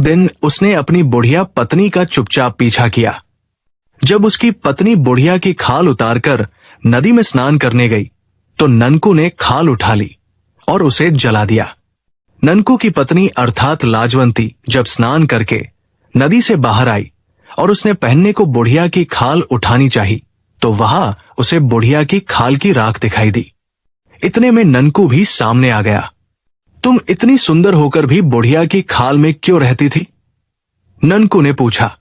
दिन उसने अपनी बुढ़िया पत्नी का चुपचाप पीछा किया। जब उसकी पत्नी बुढ़िया की खाल उतारकर नदी में स्नान करने गई तो ननकू ने खाल उठा ली और उसे जला दिया। ननकू की पत्नी अर्थात लाजवंती जब स्नान करके नदी से बाहर आई और उसने पहनने को बुढ़िया की खाल उठानी चाहिए तो वहां उसे बुढ़िया की खाल की राख दिखाई दी। इतने में ननकू भी सामने आ गया। तुम इतनी सुंदर होकर भी बुढ़िया की खाल में क्यों रहती थी? ननकू ने पूछा।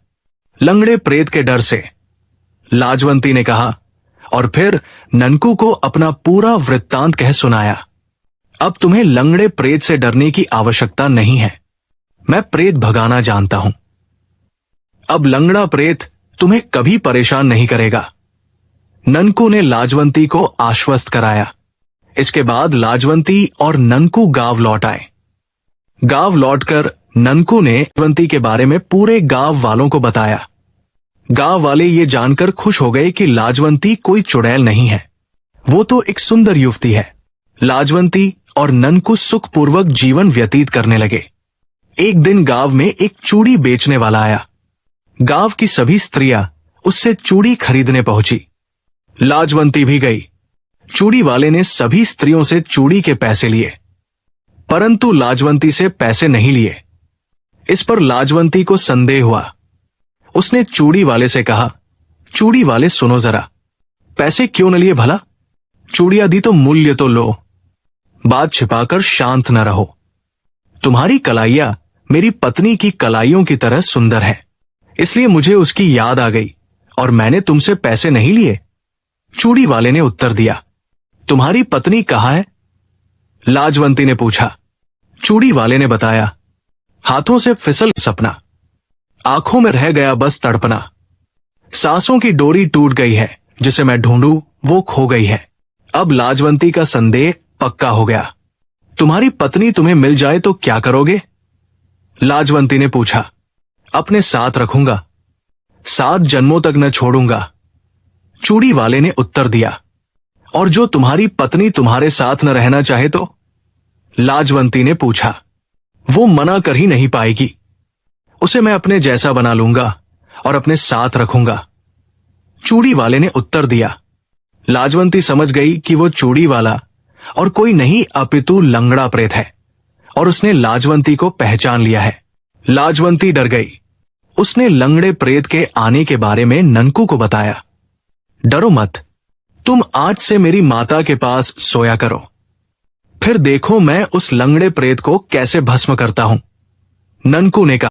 लंगड़े प्रेत के डर से, लाजवंती ने कहा और फिर ननकू को अपना पूरा वृत्तांत कह सुनाया। अब तुम्हें लंगड़े प्रेत से डरने की आवश्यकता नहीं है, मैं प्रेत भगाना जानता हूं। अब लंगड़ा प्रेत तुम्हें कभी परेशान नहीं करेगा। ननकू ने लाजवंती को आश्वस्त कराया। इसके बाद लाजवंती और ननकू गांव लौट आए। गांव लौटकर ननकू ने लाजवंती के बारे में पूरे गांव वालों को बताया। गांव वाले ये जानकर खुश हो गए कि लाजवंती कोई चुड़ैल नहीं है, वो तो एक सुंदर युवती है। लाजवंती और ननकू सुखपूर्वक जीवन व्यतीत करने लगे। एक दिन गांव में एक चूड़ी बेचने वाला आया। गांव की सभी स्त्रियां उससे चूड़ी खरीदने पहुंची। लाजवंती भी गई। चूड़ी वाले ने सभी स्त्रियों से चूड़ी के पैसे लिए, परंतु लाजवंती से पैसे नहीं लिए। इस पर लाजवंती को संदेह हुआ। उसने चूड़ी वाले से कहा, चूड़ी वाले सुनो जरा, पैसे क्यों न लिए भला? चूड़ियां दी तो मूल्य तो लो। बात छिपाकर शांत न रहो। तुम्हारी कलाइयां मेरी पत्नी की कलाइयों की तरह सुंदर है, इसलिए मुझे उसकी याद आ गई और मैंने तुमसे पैसे नहीं लिए। चूड़ी वाले ने उत्तर दिया। तुम्हारी पत्नी कहाँ है? लाजवंती ने पूछा। चूड़ी वाले ने बताया, हाथों से फिसल सपना, आंखों में रह गया बस तड़पना। सांसों की डोरी टूट गई है, जिसे मैं ढूंढूं वो खो गई है। अब लाजवंती का संदेह पक्का हो गया। तुम्हारी पत्नी तुम्हें मिल जाए तो क्या करोगे? लाजवंती ने पूछा। अपने साथ रखूंगा, 7 जन्मों तक न छोड़ूंगा। चूड़ी वाले ने उत्तर दिया। और जो तुम्हारी पत्नी तुम्हारे साथ न रहना चाहे तो? लाजवंती ने पूछा। वो मना कर ही नहीं पाएगी, उसे मैं अपने जैसा बना लूंगा और अपने साथ रखूंगा। चूड़ी वाले ने उत्तर दिया। लाजवंती समझ गई कि वो चूड़ी वाला और कोई नहीं अपितु लंगड़ा प्रेत है और उसने लाजवंती को पहचान लिया है। लाजवंती डर गई। उसने लंगड़े प्रेत के आने के बारे में ननकू को बताया। डरो मत, तुम आज से मेरी माता के पास सोया करो, फिर देखो मैं उस लंगड़े प्रेत को कैसे भस्म करता हूं। ननकू ने कहा।